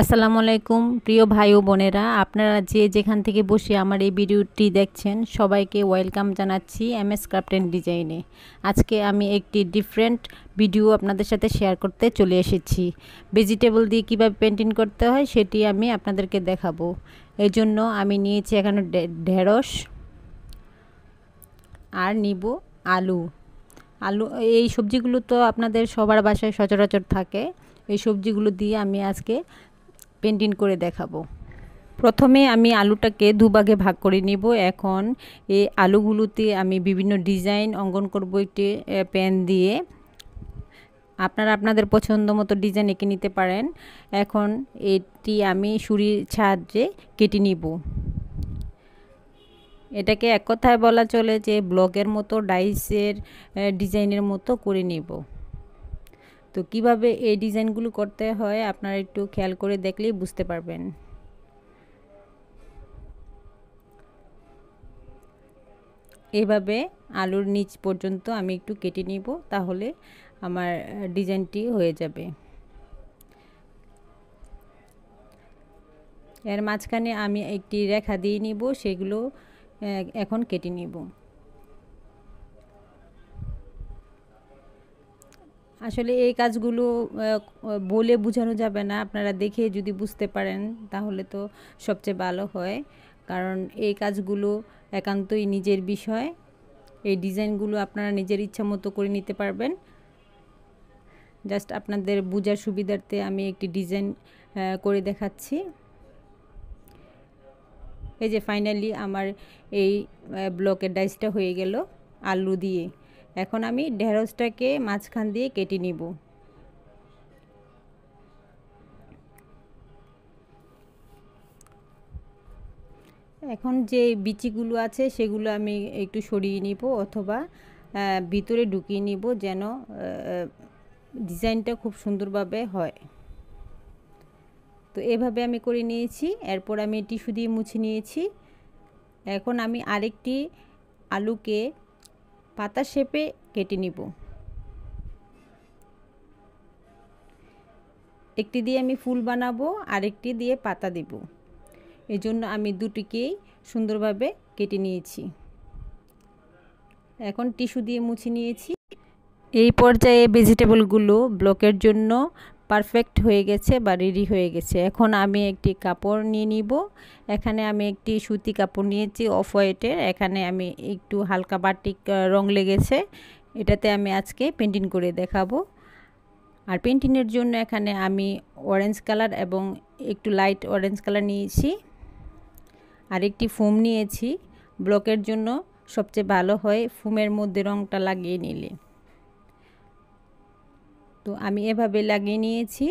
আসসালামু আলাইকুম প্রিয় ভাই ও বোনেরা, আপনারা যে যেখান থেকে বসে আমার এই ভিডিওটি দেখছেন সবাইকে ওয়েলকাম জানাচ্ছি এমএস ক্রাফট অ্যান্ড ডিজাইনে। আজকে আমি একটি ডিফারেন্ট ভিডিও আপনাদের সাথে শেয়ার করতে চলে এসেছি। ভেজিটেবল দিয়ে কীভাবে পেন্টিং করতে হয় সেটি আমি আপনাদেরকে দেখাবো। এই জন্য আমি নিয়েছি এখানে ঢেঁড়স আর নিব আলু। এই সবজিগুলো তো আপনাদের সবার বাসায় সচরাচর থাকে। এই সবজিগুলো দিয়ে আমি আজকে পেন্টিং করে দেখাবো। প্রথমে আমি আলুটাকে দুভাগে ভাগ করে নিব। এখন এই আলুগুলোতে আমি বিভিন্ন ডিজাইন অঙ্কন করব একটি পেন দিয়ে। আপনারা আপনাদের পছন্দ মতো ডিজাইন এঁকে নিতে পারেন। এখন এটি আমি ছুরির সাহায্যে কেটে নিব। এটাকে এক কথায় বলা চলে যে ব্লকের মতো ডাইসের ডিজাইনের মতো করে নিব। তো কিভাবে এই ডিজাইনগুলো করতে হয় আপনারা একটু খেয়াল করে দেখলেই বুঝতে পারবেন। এভাবে আলুর নিচ পর্যন্ত আমি একটু কেটে নিব, তাহলে আমার ডিজাইনটি হয়ে যাবে। এর মাঝখানে আমি একটি রেখা দিয়ে নিব, সেগুলো এখন কেটে নিব। আসলে এই কাজগুলো বলে বোঝানো যাবে না, আপনারা দেখে যদি বুঝতে পারেন তাহলে তো সবচেয়ে ভালো হয়। কারণ এই কাজগুলো একান্তই নিজের বিষয়। এই ডিজাইনগুলো আপনারা নিজের ইচ্ছা মতো করে নিতে পারবেন। জাস্ট আপনাদের বোঝার সুবিধার্থে আমি একটি ডিজাইন করে দেখাচ্ছি। এই যে ফাইনালি আমার এই ব্লকের ডাইসটা হয়ে গেল আলু দিয়ে। এখন আমি ঢেঁড়সটাকে মাঝখান দিয়ে কেটে নিব। এখন যে বিচিগুলো আছে সেগুলো আমি একটু সরিয়ে নিব, অথবা ভিতরে ঢুকিয়ে নিব, যেন ডিজাইনটা খুব সুন্দরভাবে হয়। তো এভাবে আমি করে নিয়েছি। এরপর আমি টিস্যু দিয়ে মুছে নিয়েছি। এখন আমি আরেকটি আলুকে পাতা শেপে কেটে নিব। একটি দিয়ে আমি ফুল বানাবো, আরেকটি দিয়ে পাতা দেব। এই জন্য আমি দুটিকেই সুন্দরভাবে কেটে নিয়েছি। এখন টিস্যু দিয়ে মুছে নিয়েছি। এই পর্যায়ে ভেজিটেবলগুলো ব্লকের জন্য পারফেক্ট হয়ে গেছে বা রেডি হয়ে গেছে। এখন আমি একটি কাপড় নিয়ে নিব। এখানে আমি একটি সুতি কাপড় নিয়েছি অফ হোয়াইটের। এখানে আমি একটু হালকা বাটিক রং লেগেছে, এটাতে আমি আজকে পেন্টিং করে দেখাবো। আর পেন্টিংয়ের জন্য এখানে আমি অরেঞ্জ কালার এবং একটু লাইট অরেঞ্জ কালার নিয়েছি, আর একটি ফোম নিয়েছি। ব্লকের জন্য সবচেয়ে ভালো হয় ফোমের মধ্যে রংটা লাগিয়ে নিলে। তো আমি এভাবে লাগিয়ে নিয়েছি।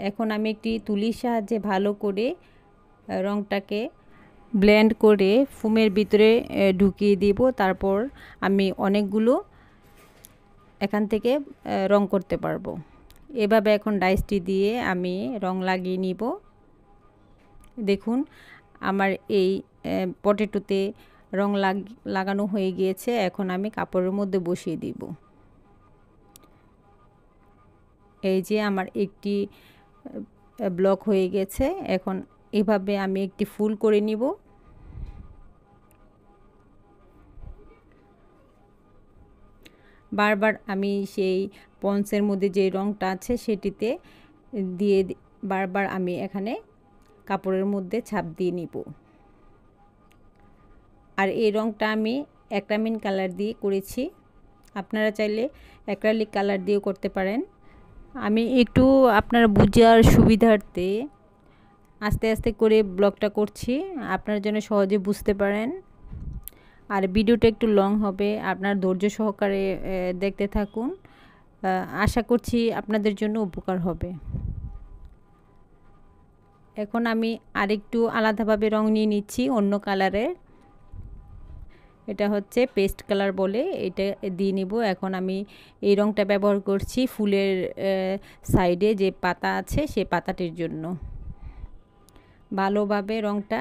এখন আমি একটি তুলির সাহায্যে ভালো করে রংটাকে ব্লেন্ড করে ফোমের ভিতরে ঢুকিয়ে দেব। তারপর আমি অনেকগুলো এখান থেকে রং করতে পারবো। এভাবে এখন ডাইসটি দিয়ে আমি রং লাগিয়ে নিব। দেখুন আমার এই পটেটোতে রং লাগানো হয়ে গিয়েছে। এখন আমি কাপড়ের মধ্যে বসিয়ে দিব। এই যে আমার একটি ব্লক হয়ে গেছে। এখন এভাবে আমি একটি ফুল করে নিব। বারবার আমি সেই পন্সের মধ্যে যে রংটা আছে সেটিতে দিয়ে বারবার আমি এখানে কাপড়ের মধ্যে ছাপ দিয়ে নিব। আর এই রংটা আমি অ্যাক্রামিন কালার দিয়ে করেছি। আপনারা চাইলে অ্যাক্রালিক কালার দিয়েও করতে পারেন। আমি একটু আপনার বোঝার সুবিধার্থে আস্তে আস্তে করে ব্লগটা করছি, আপনার জন্য সহজে বুঝতে পারেন। আর ভিডিওটা একটু লং হবে, আপনার ধৈর্য সহকারে দেখতে থাকুন। আশা করছি আপনাদের জন্য উপকার হবে। এখন আমি আরেকটু আলাদাভাবে রং নিয়ে নিচ্ছি অন্য কালারের। এটা হচ্ছে পেস্ট কালার বলে, এটা দিয়ে নিব। এখন আমি এই রংটা ব্যবহার করছি ফুলের সাইডে যে পাতা আছে সেই পাতাটির জন্য। ভালোভাবে রংটা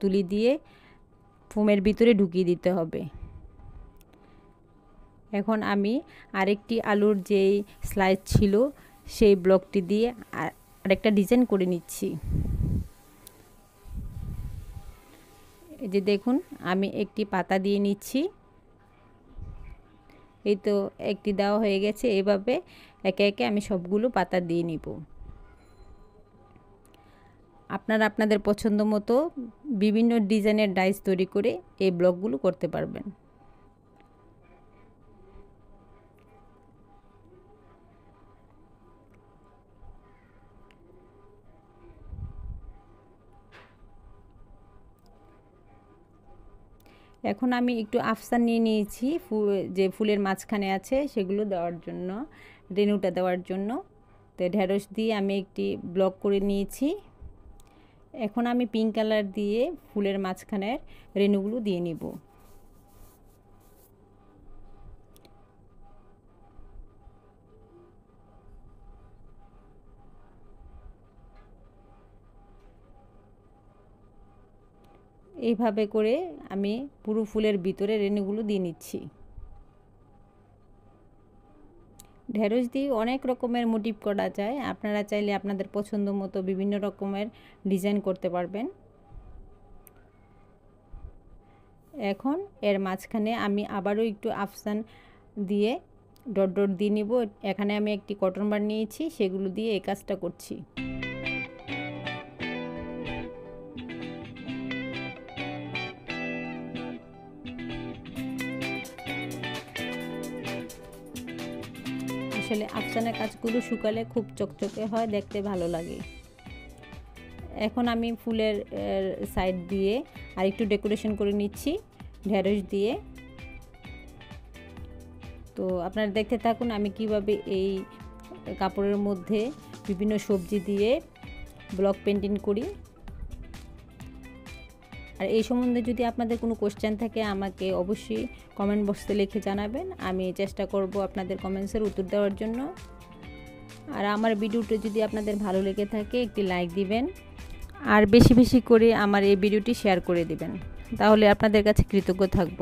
তুলি দিয়ে ফোমের ভিতরে ঢুকিয়ে দিতে হবে। এখন আমি আরেকটি আলুর যেই স্লাইস ছিল সেই ব্লকটি দিয়ে আরেকটা ডিজাইন করে নিচ্ছি। এই যে দেখুন আমি একটি পাতা দিয়ে নিচ্ছি। এই তো একটি দেওয়া হয়ে গেছে। এভাবে একে একে আমি সবগুলো পাতা দিয়ে নিব। আপনারা আপনাদের পছন্দ মতো বিভিন্ন ডিজাইনের ডাইস তৈরি করে এই ব্লকগুলো করতে পারবেন। এখন আমি একটু আফসান নিয়ে নিয়েছি, যে ফুলের মাঝখানে আছে সেগুলো দেওয়ার জন্য, রেণুটা দেওয়ার জন্য। তো ঢেঁড়স দিয়ে আমি একটি ব্লক করে নিয়েছি। এখন আমি পিঙ্ক কালার দিয়ে ফুলের মাঝখানের রেণুগুলো দিয়ে নিব। এইভাবে করে আমি পুরো ফুলের ভিতরে রেণুগুলো দিয়ে নিচ্ছি। ঢেঁড়স দিয়ে অনেক রকমের মোটিভ করা যায়। আপনারা চাইলে আপনাদের পছন্দ মতো বিভিন্ন রকমের ডিজাইন করতে পারবেন। এখন এর মাঝখানে আমি আবারও একটু আফসান দিয়ে ডট ডট দিয়ে নিব। এখানে আমি একটি কটন বার নিয়েছি, সেগুলো দিয়ে এই কাজটা করছি। আসলে আফসানের কাজগুলো শুকালে খুব চকচকে হয়, দেখতে ভালো লাগে। এখন আমি ফুলের সাইড দিয়ে আর একটু ডেকোরেশন করে নিচ্ছি ঢেঁড়স দিয়ে। তো আপনারা দেখতে থাকুন আমি কিভাবে এই কাপড়ের মধ্যে বিভিন্ন সবজি দিয়ে ব্লক পেন্টিং করি। আর এই সম্বন্ধে যদি আপনাদের কোনো কোশ্চেন থাকে আমাকে অবশ্যই কমেন্ট বক্সে লিখে জানাবেন। আমি চেষ্টা করব আপনাদের কমেন্টসের উত্তর দেওয়ার জন্য। আর আমার ভিডিওটি যদি আপনাদের ভালো লেগে থাকে একটি লাইক দিবেন, আর বেশি বেশি করে আমার এই ভিডিওটি শেয়ার করে দিবেন, তাহলে আপনাদের কাছে কৃতজ্ঞ থাকব।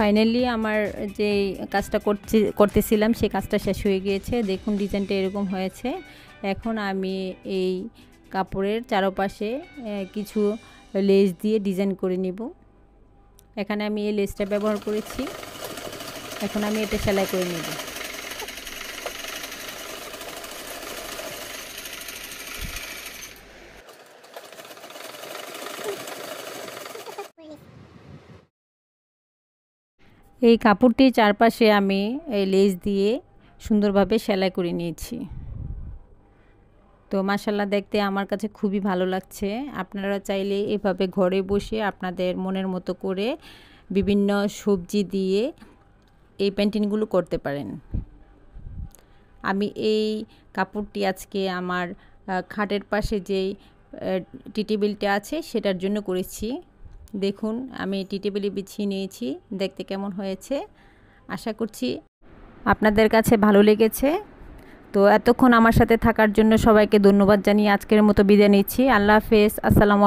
ফাইনালি আমার যে কাজটা করতেছিলাম সেই কাজটা শেষ হয়ে গিয়েছে। দেখুন ডিজাইনটা এরকম হয়েছে। এখন আমি এই কাপড়ের চারপাশে কিছু লেস দিয়ে ডিজাইন করে নিব। এখানে আমি এই লেসটা ব্যবহার করেছি। এখন আমি এটা সেলাই করে নেব। এই কাপড়টির চারপাশে আমি এই লেস দিয়ে সুন্দরভাবে সেলাই করে নিয়েছি। তো মাশাআল্লাহ দেখতে আমার কাছে খুবই ভালো লাগছে। আপনারা চাইলে এভাবে ঘরে বসে আপনাদের মনের মতো করে বিভিন্ন সবজি দিয়ে এই পেন্টিংগুলো করতে পারেন। আমি এই কাপড়টি আজকে আমার খাটের পাশে যেই টি টেবিলটা আছে সেটার জন্য করেছি। দেখুন আমি টি টেবিলে বিছিয়ে নিয়েছি, দেখতে কেমন হয়েছে। আশা করছি আপনাদের কাছে ভালো লেগেছে। তো এতক্ষণ আমার সাথে থাকার জন্য সবাইকে ধন্যবাদ জানিয়ে আজকের মতো বিদায় নিচ্ছি। আল্লাহ হাফেজ। আসসালামু